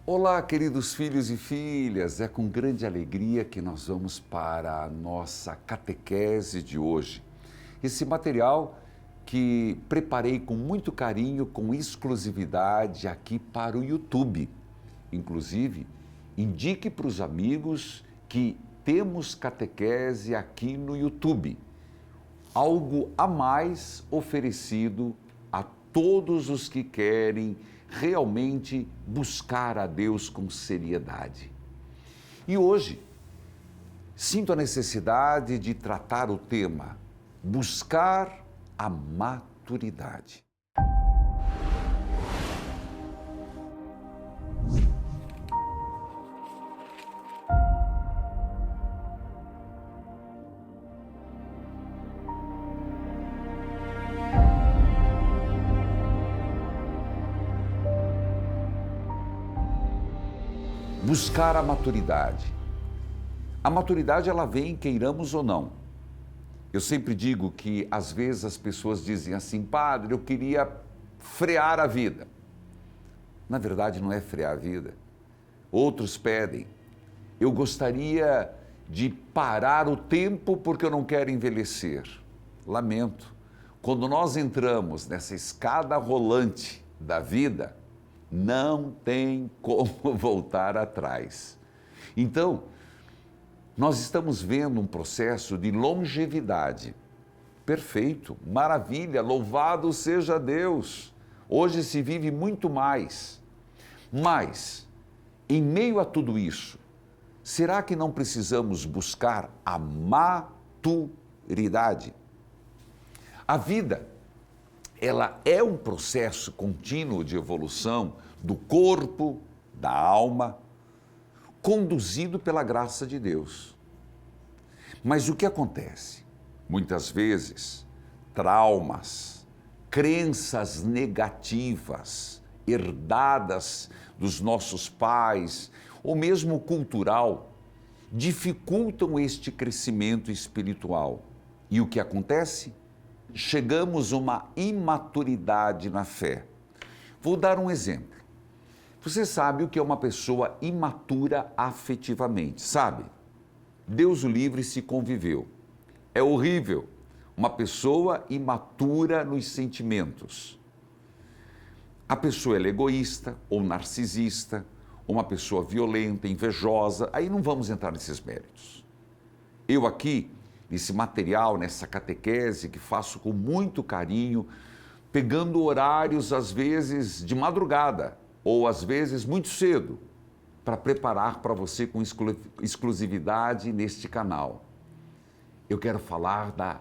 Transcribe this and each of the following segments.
Olá, queridos filhos e filhas, é com grande alegria que nós vamos para a nossa catequese de hoje. Esse material que preparei com muito carinho, com exclusividade aqui para o YouTube. Inclusive, indique para os amigos que temos catequese aqui no YouTube. Algo a mais oferecido a todos os que querem realmente buscar a Deus com seriedade. E hoje, sinto a necessidade de tratar o tema buscar a maturidade. Buscar a maturidade. A maturidade ela vem queiramos ou não. Eu sempre digo que às vezes as pessoas dizem assim, padre, eu queria frear a vida. Na verdade não é frear a vida. Outros pedem, eu gostaria de parar o tempo porque eu não quero envelhecer. Lamento. Quando nós entramos nessa escada rolante da vida, não tem como voltar atrás. Então, nós estamos vendo um processo de longevidade. Perfeito, maravilha, louvado seja Deus. Hoje se vive muito mais. Mas, em meio a tudo isso, será que não precisamos buscar a maturidade? A vida, ela é um processo contínuo de evolução do corpo, da alma, conduzido pela graça de Deus. Mas o que acontece? Muitas vezes, traumas, crenças negativas, herdadas dos nossos pais, ou mesmo cultural, dificultam este crescimento espiritual. E o que acontece? Chegamos a uma imaturidade na fé. Vou dar um exemplo. Você sabe o que é uma pessoa imatura afetivamente, sabe? Deus o livre se conviveu. É horrível uma pessoa imatura nos sentimentos. A pessoa é egoísta ou narcisista, ou uma pessoa violenta, invejosa, aí não vamos entrar nesses méritos. Eu aqui, nesse material, nessa catequese que faço com muito carinho, pegando horários às vezes de madrugada ou às vezes muito cedo, para preparar para você com exclusividade neste canal. Eu quero falar da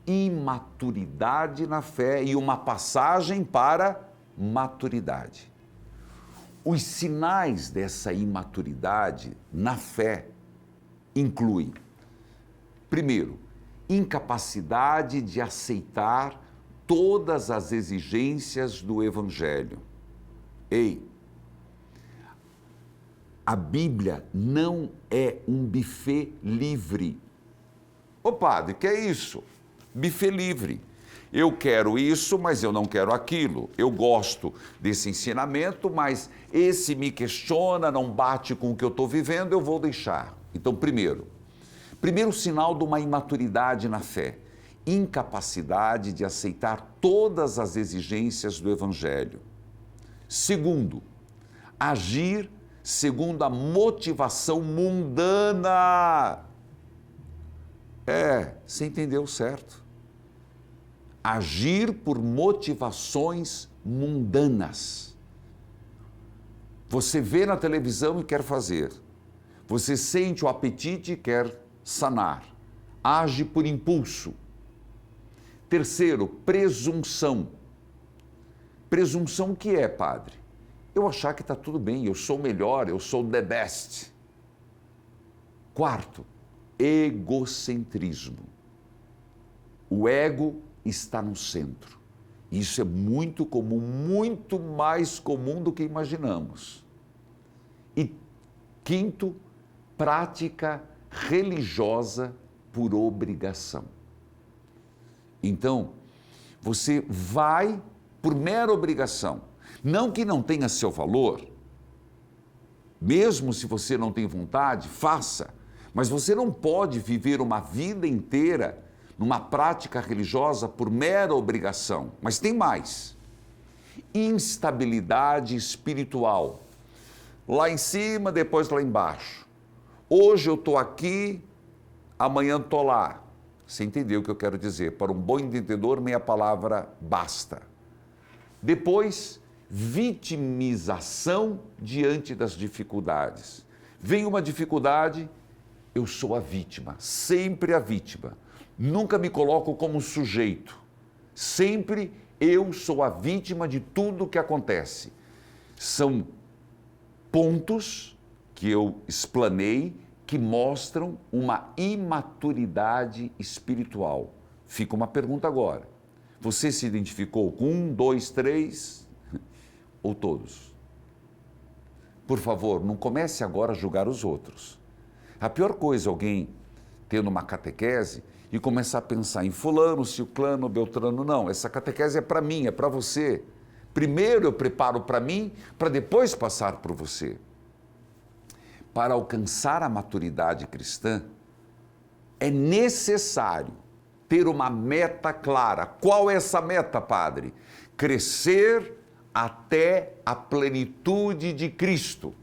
imaturidade na fé e uma passagem para maturidade. Os sinais dessa imaturidade na fé incluem: primeiro, incapacidade de aceitar todas as exigências do Evangelho. Ei, a Bíblia não é um buffet livre. Ô padre, que é isso? Buffet livre. Eu quero isso, mas eu não quero aquilo. Eu gosto desse ensinamento, mas esse me questiona, não bate com o que eu estou vivendo, eu vou deixar. Então, primeiro sinal de uma imaturidade na fé, incapacidade de aceitar todas as exigências do Evangelho. Segundo, agir segundo a motivação mundana. Você entendeu certo. Agir por motivações mundanas. Você vê na televisão e quer fazer. Você sente o apetite e quer sanar. Age por impulso. Terceiro, presunção. Presunção o que é, padre? Eu achar que está tudo bem, eu sou o melhor, eu sou the best. Quarto, egocentrismo. O ego está no centro. Isso é muito comum, muito mais comum do que imaginamos. E quinto, prática religiosa por obrigação. Então, você vai por mera obrigação. Não que não tenha seu valor, Mesmo se você não tem vontade, faça. Mas você não pode viver uma vida inteira numa prática religiosa por mera obrigação. Mas tem mais. Instabilidade espiritual. Lá em cima, depois lá embaixo. Hoje eu estou aqui, amanhã estou lá. Você entendeu o que eu quero dizer? Para um bom entendedor, meia palavra basta. Depois, vitimização diante das dificuldades. Vem uma dificuldade, eu sou a vítima, sempre a vítima. Nunca me coloco como sujeito. Sempre eu sou a vítima de tudo que acontece. São pontos que eu explanei que mostram uma imaturidade espiritual. Fica uma pergunta agora. Você se identificou com 1, 2, 3 ou todos? Por favor, não comece agora a julgar os outros. A pior coisa é alguém tendo uma catequese e começar a pensar em fulano, ciclano, beltrano. Não, essa catequese é para mim, é para você. Primeiro eu preparo para mim, para depois passar por você. Para alcançar a maturidade cristã, é necessário ter uma meta clara. Qual é essa meta, padre? Crescer até a plenitude de Cristo.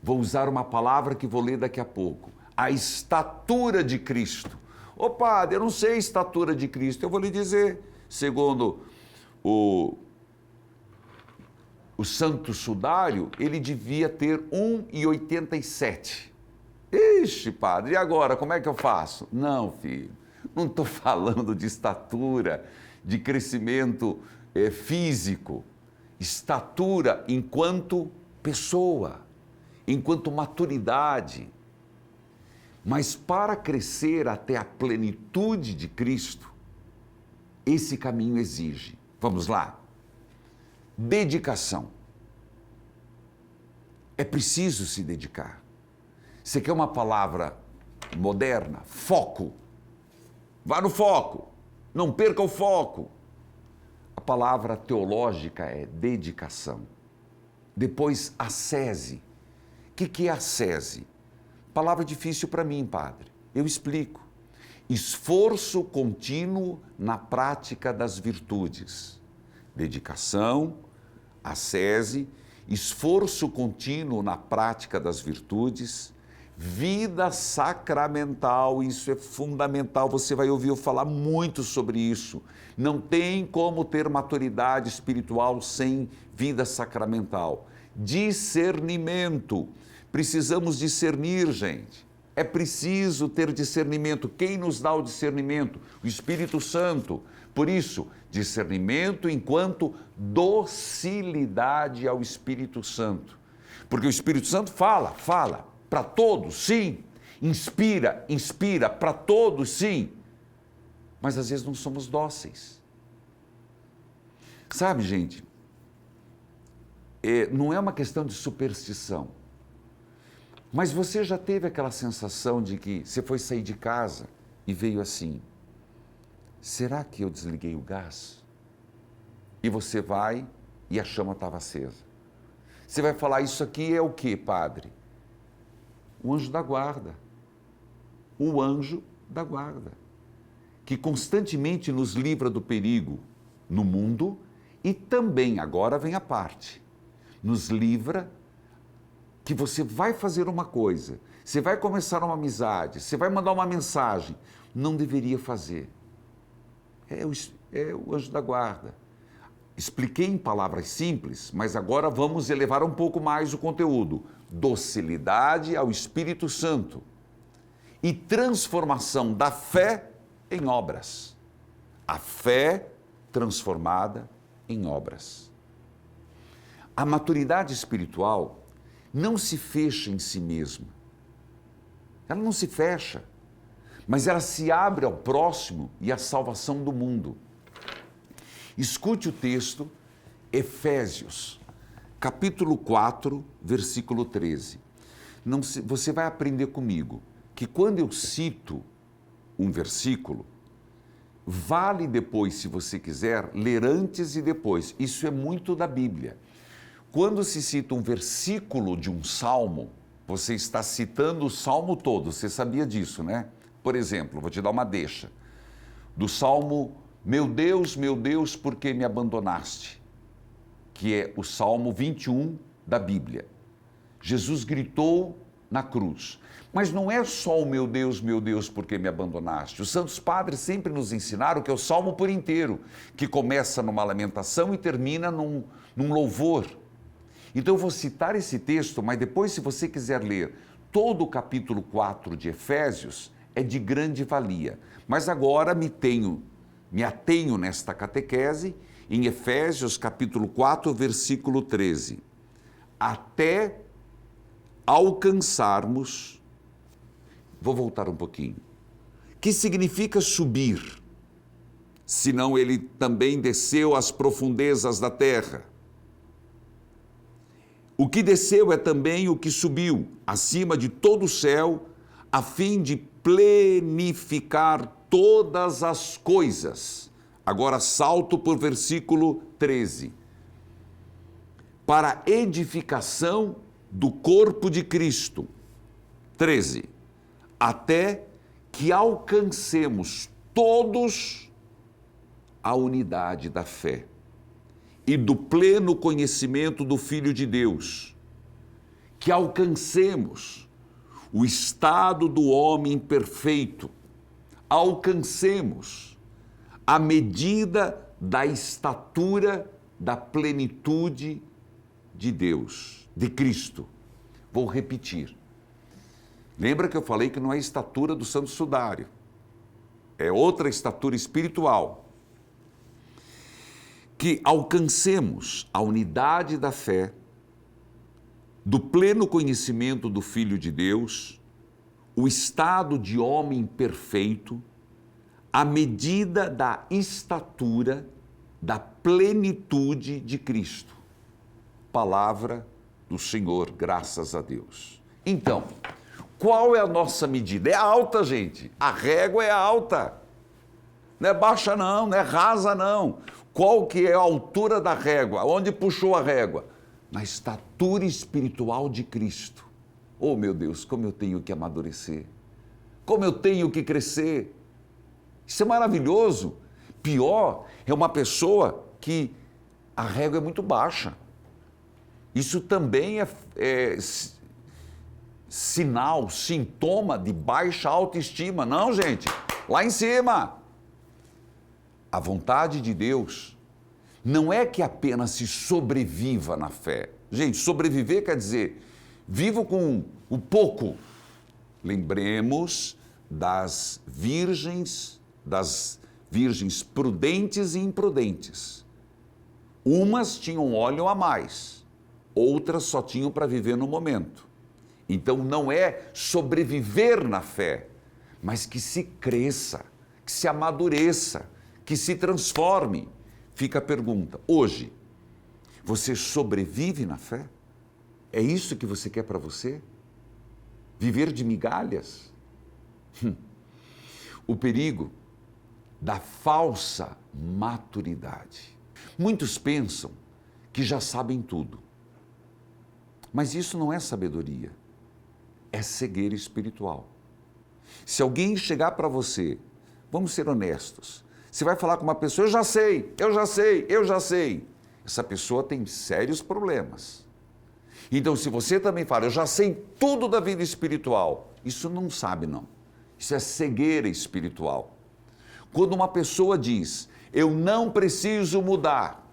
Vou usar uma palavra que vou ler daqui a pouco. A estatura de Cristo. Ô padre, eu não sei a estatura de Cristo. Eu vou lhe dizer, segundo o Santo Sudário, ele devia ter 1,87. Ixi, padre, e agora, como é que eu faço? Não, filho, não estou falando de estatura, de crescimento físico. Estatura enquanto pessoa, enquanto maturidade. Mas para crescer até a plenitude de Cristo, esse caminho exige. Vamos lá. Dedicação. É preciso se dedicar. Você quer uma palavra moderna? Foco. Vá no foco. Não perca o foco. A palavra teológica é dedicação. Depois, ascese. O que é ascese? Palavra difícil para mim, padre. Eu explico. Esforço contínuo na prática das virtudes. Dedicação, ascese, esforço contínuo na prática das virtudes, vida sacramental, isso é fundamental, você vai ouvir eu falar muito sobre isso. Não tem como ter maturidade espiritual sem vida sacramental. Discernimento, precisamos discernir, gente. É preciso ter discernimento. Quem nos dá o discernimento? O Espírito Santo. Por isso, discernimento enquanto docilidade ao Espírito Santo. Porque o Espírito Santo fala para todos, sim. Inspira para todos, sim. Mas às vezes não somos dóceis. Sabe, gente, não é uma questão de superstição. Mas você já teve aquela sensação de que você foi sair de casa e veio assim: será que eu desliguei o gás? E você vai e a chama estava acesa. Você vai falar, isso aqui é o quê, padre? O anjo da guarda. O anjo da guarda. Que constantemente nos livra do perigo no mundo e também, agora vem a parte, nos livra que você vai fazer uma coisa, você vai começar uma amizade, você vai mandar uma mensagem, não deveria fazer. É o anjo da guarda. Expliquei em palavras simples, mas agora vamos elevar um pouco mais o conteúdo. Docilidade ao Espírito Santo e transformação da fé em obras. A fé transformada em obras. A maturidade espiritual não se fecha em si mesma. Ela não se fecha, mas ela se abre ao próximo e à salvação do mundo. Escute o texto, Efésios, capítulo 4, versículo 13. Você vai aprender comigo que quando eu cito um versículo, vale depois, se você quiser, ler antes e depois. Isso é muito da Bíblia. quando se cita um versículo de um salmo, você está citando o salmo todo. Você sabia disso, né? Por exemplo, vou te dar uma deixa. Do salmo, meu Deus, por que me abandonaste? Que é o salmo 21 da Bíblia. Jesus gritou na cruz. Mas não é só o meu Deus, por que me abandonaste? Os santos padres sempre nos ensinaram que é o salmo por inteiro, que começa numa lamentação e termina num louvor. Então eu vou citar esse texto, mas depois, se você quiser ler todo o capítulo 4 de Efésios, é de grande valia. Mas agora me atenho nesta catequese em Efésios capítulo 4, versículo 13. Até alcançarmos, vou voltar um pouquinho, que significa subir, senão ele também desceu às profundezas da terra. O que desceu é também o que subiu, acima de todo o céu, a fim de plenificar todas as coisas. Agora salto por versículo 13. Para a edificação do corpo de Cristo. 13. Até que alcancemos todos a unidade da fé e do pleno conhecimento do Filho de Deus, que alcancemos o estado do homem perfeito, alcancemos a medida da estatura da plenitude de Deus, de Cristo. Vou repetir. Lembra que eu falei que não é a estatura do santo sudário, é outra estatura espiritual. Que alcancemos a unidade da fé, do pleno conhecimento do Filho de Deus, o estado de homem perfeito, a medida da estatura da plenitude de Cristo. Palavra do Senhor, graças a Deus. Então, qual é a nossa medida? É alta, gente. A régua é alta. Não é baixa não, não é rasa não. Qual que é a altura da régua? Onde puxou a régua? Na estatura espiritual de Cristo. Oh, meu Deus, como eu tenho que amadurecer. Como eu tenho que crescer. Isso é maravilhoso. Pior é uma pessoa que a régua é muito baixa. Isso também é sinal, sintoma de baixa autoestima. Não, gente, lá em cima. A vontade de Deus não é que apenas se sobreviva na fé. Gente, sobreviver quer dizer, vivo com o pouco. Lembremos das virgens prudentes e imprudentes. Umas tinham óleo a mais, outras só tinham para viver no momento. Então não é sobreviver na fé, mas que se cresça, que se amadureça, que se transforme. Fica a pergunta, hoje, você sobrevive na fé? É isso que você quer para você? Viver de migalhas? O perigo da falsa maturidade. Muitos pensam que já sabem tudo, mas isso não é sabedoria, é cegueira espiritual. Se alguém chegar para você, vamos ser honestos, você vai falar com uma pessoa, eu já sei. Essa pessoa tem sérios problemas. Então, se você também fala, eu já sei tudo da vida espiritual, isso não sabe não. Isso é cegueira espiritual. Quando uma pessoa diz, eu não preciso mudar,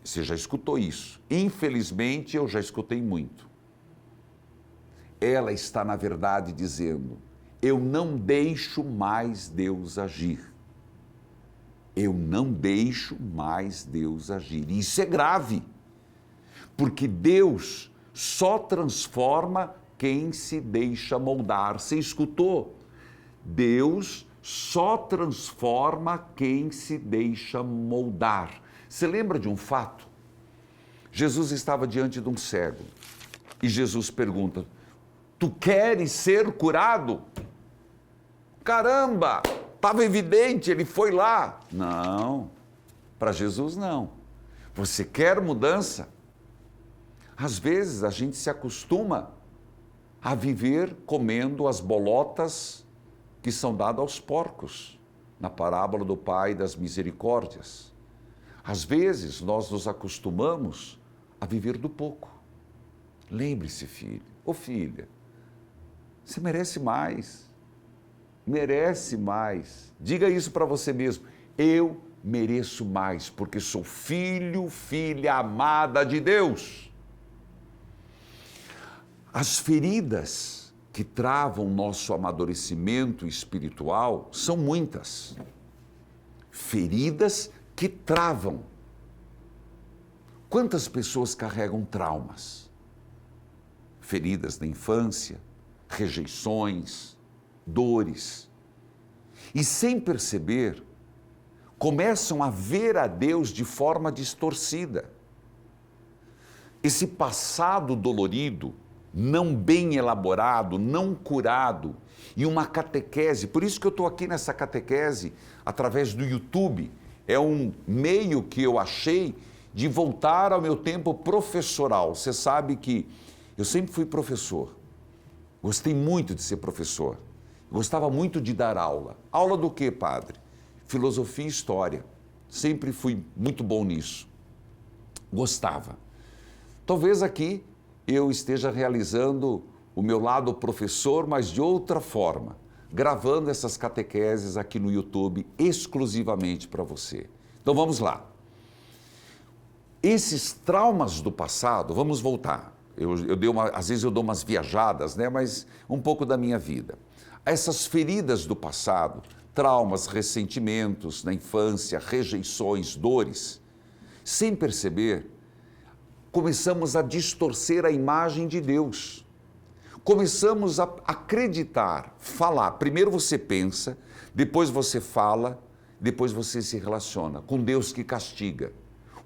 você já escutou isso. Infelizmente, eu já escutei muito. Ela está, na verdade, dizendo, eu não deixo mais Deus agir. Eu não deixo mais Deus agir. E isso é grave, porque Deus só transforma quem se deixa moldar. Você escutou? Deus só transforma quem se deixa moldar. Você lembra de um fato? Jesus estava diante de um cego e Jesus pergunta, tu queres ser curado? Caramba! Estava evidente, ele foi lá. Não, para Jesus não. Você quer mudança? Às vezes a gente se acostuma a viver comendo as bolotas que são dadas aos porcos, na parábola do Pai das Misericórdias. Às vezes nós nos acostumamos a viver do pouco. Lembre-se, filho ou filha, você merece mais. Merece mais. Diga isso para você mesmo. Eu mereço mais, porque sou filho, filha amada de Deus. As feridas que travam nosso amadurecimento espiritual são muitas. Feridas que travam. Quantas pessoas carregam traumas? Feridas da infância, rejeições, dores. E sem perceber, começam a ver a Deus de forma distorcida. Esse passado dolorido, não bem elaborado, não curado, e uma catequese, por isso que eu estou aqui nessa catequese, através do YouTube, é um meio que eu achei de voltar ao meu tempo professoral. Você sabe que eu sempre fui professor, gostei muito de ser professor, gostava muito de dar aula. Aula do quê, padre? Filosofia e história, sempre fui muito bom nisso, gostava. Talvez aqui eu esteja realizando o meu lado professor, mas de outra forma, gravando essas catequeses aqui no YouTube exclusivamente para você. Então vamos lá. Esses traumas do passado, vamos voltar. Às vezes eu dou umas viajadas, né? Mas um pouco da minha vida. Essas feridas do passado, traumas, ressentimentos na infância, rejeições, dores, sem perceber, começamos a distorcer a imagem de Deus. Começamos a acreditar, falar. Primeiro você pensa, depois você fala, depois você se relaciona com Deus que castiga,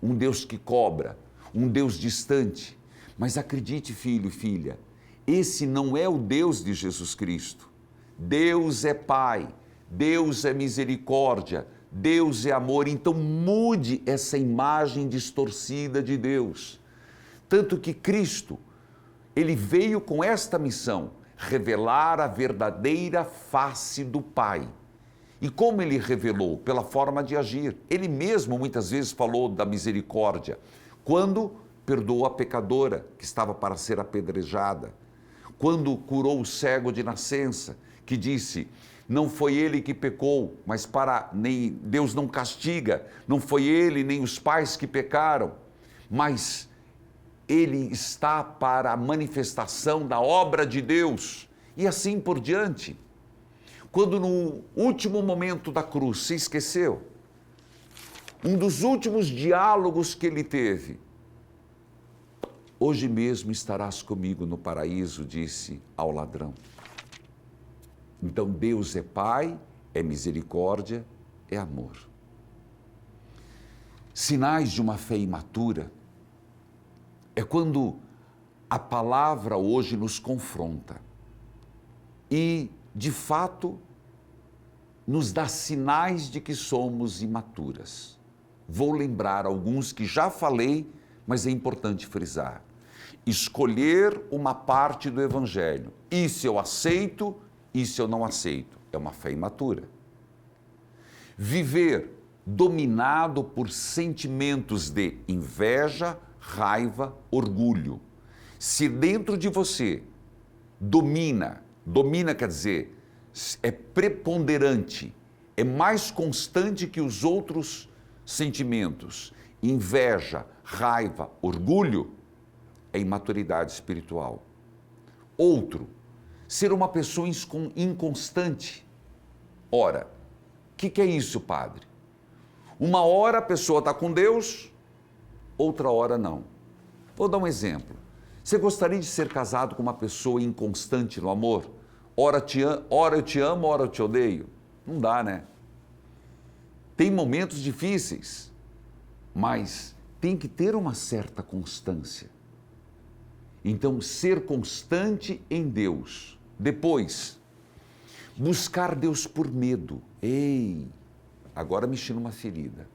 um Deus que cobra, um Deus distante. Mas acredite, filho e filha, esse não é o Deus de Jesus Cristo. Deus é Pai, Deus é misericórdia, Deus é amor. Então mude essa imagem distorcida de Deus. Tanto que Cristo, ele veio com esta missão, revelar a verdadeira face do Pai. E como ele revelou? Pela forma de agir. Ele mesmo muitas vezes falou da misericórdia, quando perdoou a pecadora que estava para ser apedrejada, quando curou o cego de nascença, que disse, não foi ele que pecou, mas nem Deus não castiga, não foi ele nem os pais que pecaram, mas ele está para a manifestação da obra de Deus, e assim por diante. Quando no último momento da cruz se esqueceu, um dos últimos diálogos que ele teve, hoje mesmo estarás comigo no paraíso, disse ao ladrão. Então Deus é Pai, é misericórdia, é amor. Sinais de uma fé imatura é quando a palavra hoje nos confronta e, de fato, nos dá sinais de que somos imaturas. Vou lembrar alguns que já falei, mas é importante frisar. Escolher uma parte do Evangelho. Isso eu aceito, isso eu não aceito. É uma fé imatura. Viver dominado por sentimentos de inveja, raiva, orgulho. Se dentro de você domina quer dizer, é preponderante, é mais constante que os outros sentimentos, inveja, raiva, orgulho, é imaturidade espiritual. Outro, ser uma pessoa inconstante. Ora, o que é isso, padre? Uma hora a pessoa está com Deus, outra hora não. Vou dar um exemplo. Você gostaria de ser casado com uma pessoa inconstante no amor? Ora eu te amo, ora eu te odeio? Não dá, né? Tem momentos difíceis, mas tem que ter uma certa constância. Então, ser constante em Deus. Depois, buscar Deus por medo. Agora mexi numa ferida.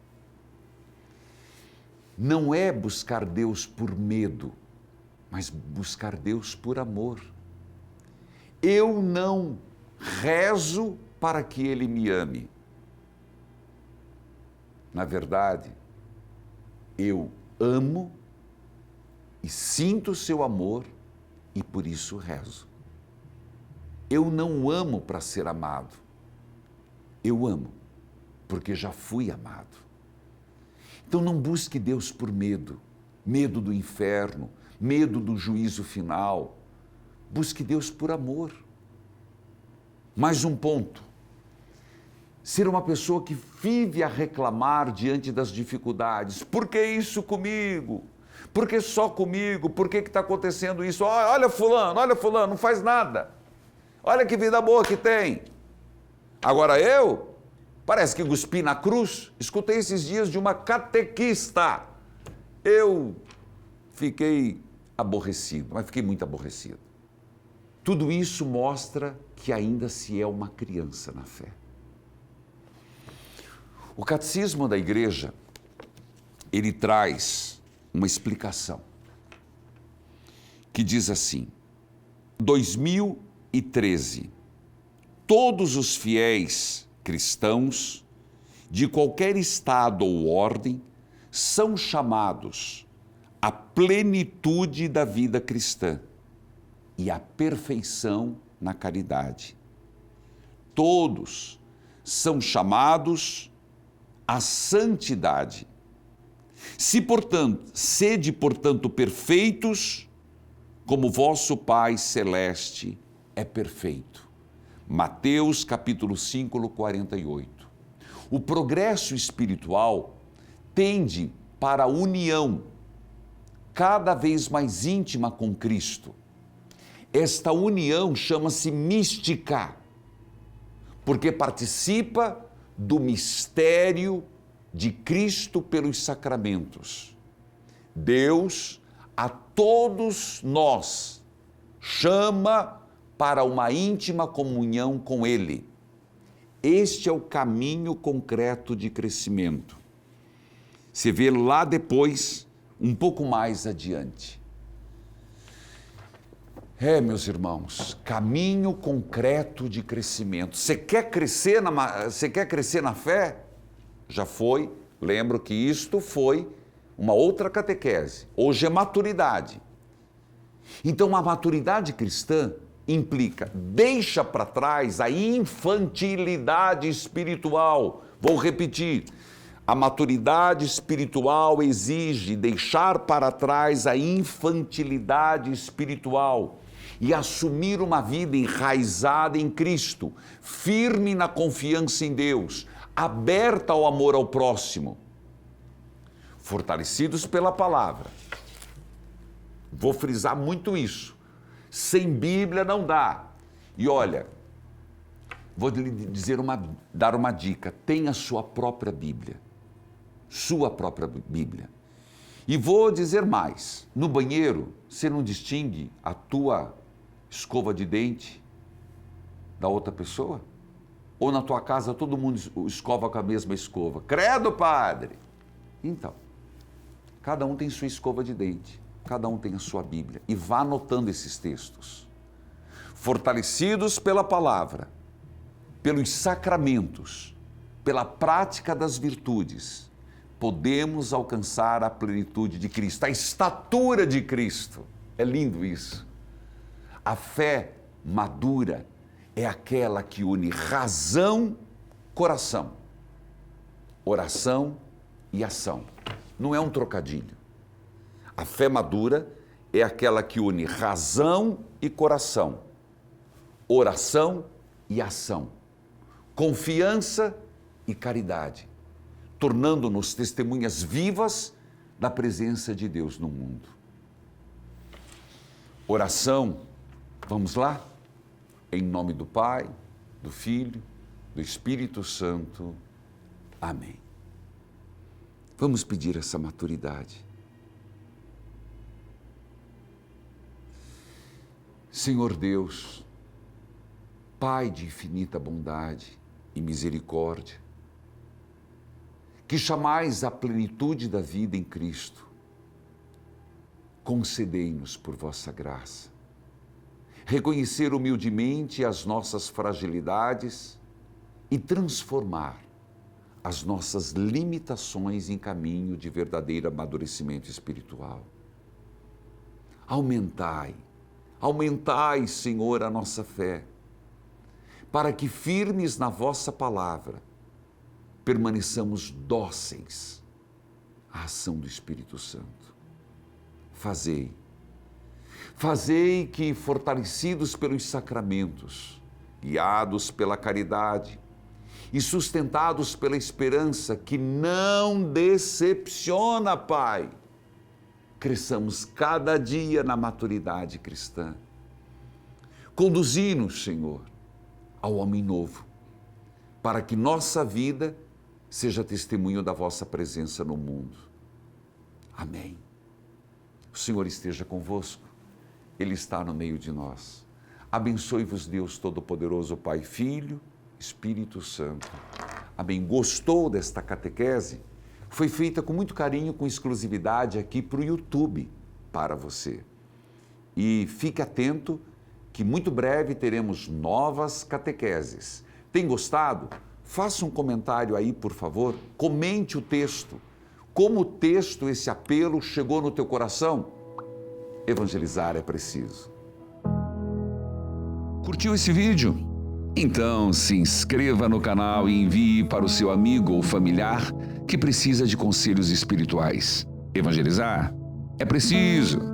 não é buscar Deus por medo, mas buscar Deus por amor. Eu não rezo para que Ele me ame. Na verdade, eu amo e sinto o seu amor e por isso rezo. Eu não amo para ser amado. Eu amo porque já fui amado. Então não busque Deus por medo, medo do inferno, medo do juízo final. Busque Deus por amor. Mais um ponto. Ser uma pessoa que vive a reclamar diante das dificuldades. Por que isso comigo? Por que só comigo? Por que está acontecendo isso? Olha fulano, não faz nada. Olha que vida boa que tem. Agora eu, parece que cuspi na cruz. Escutei esses dias de uma catequista. Eu fiquei aborrecido, mas fiquei muito aborrecido. Tudo isso mostra que ainda se é uma criança na fé. O Catecismo da Igreja, ele traz uma explicação que diz assim: 2013, todos os fiéis cristãos de qualquer estado ou ordem são chamados à plenitude da vida cristã e à perfeição na caridade. Todos são chamados à santidade. Sede, portanto, perfeitos, como vosso Pai Celeste é perfeito. Mateus capítulo 5, 48. O progresso espiritual tende para a união cada vez mais íntima com Cristo. Esta união chama-se mística, porque participa do mistério de Cristo pelos sacramentos. Deus, a todos nós, chama para uma íntima comunhão com Ele. Este é o caminho concreto de crescimento. Você vê lá depois, um pouco mais adiante. Meus irmãos, caminho concreto de crescimento. Você quer crescer na fé? Já foi, lembro que isto foi uma outra catequese. Hoje é maturidade. Então a maturidade cristã implica, deixa para trás a infantilidade espiritual. Vou repetir. A maturidade espiritual exige deixar para trás a infantilidade espiritual e assumir uma vida enraizada em Cristo, firme na confiança em Deus, aberta ao amor ao próximo, fortalecidos pela palavra. Vou frisar muito isso. Sem Bíblia não dá. E olha, vou lhe dar uma dica. Tenha sua própria Bíblia. Sua própria Bíblia. E vou dizer mais. No banheiro, você não distingue a tua escova de dente da outra pessoa? Ou na tua casa todo mundo escova com a mesma escova? Credo, padre! Então, cada um tem sua escova de dente. Cada um tem a sua Bíblia. E vá anotando esses textos. Fortalecidos pela palavra, pelos sacramentos, pela prática das virtudes, podemos alcançar a plenitude de Cristo, a estatura de Cristo. É lindo isso. A fé madura é aquela que une razão, coração, oração e ação. Não é um trocadilho. A fé madura é aquela que une razão e coração, oração e ação, confiança e caridade, tornando-nos testemunhas vivas da presença de Deus no mundo. Oração, vamos lá? Em nome do Pai, do Filho, do Espírito Santo. Amém. Vamos pedir essa maturidade. Senhor Deus, Pai de infinita bondade e misericórdia, que chamais a plenitude da vida em Cristo, concedei-nos por vossa graça reconhecer humildemente as nossas fragilidades e transformar as nossas limitações em caminho de verdadeiro amadurecimento espiritual. Aumentai, Senhor, a nossa fé, para que, firmes na vossa palavra, permaneçamos dóceis à ação do Espírito Santo. Fazei que, fortalecidos pelos sacramentos, guiados pela caridade e sustentados pela esperança que não decepciona, Pai, cresçamos cada dia na maturidade cristã. Conduzi-nos, Senhor, ao homem novo, para que nossa vida seja testemunho da vossa presença no mundo. Amém. O Senhor esteja convosco, Ele está no meio de nós. Abençoe-vos Deus Todo-Poderoso, Pai, Filho, Espírito Santo. Amém. Gostou desta catequese? Foi feita com muito carinho, com exclusividade aqui para o YouTube, para você. E fique atento que muito breve teremos novas catequeses. Tem gostado? Faça um comentário aí, por favor. Comente o texto. Como o texto, esse apelo, chegou no teu coração? Evangelizar é preciso. Curtiu esse vídeo? Então se inscreva no canal e envie para o seu amigo ou familiar que precisa de conselhos espirituais. Evangelizar é preciso.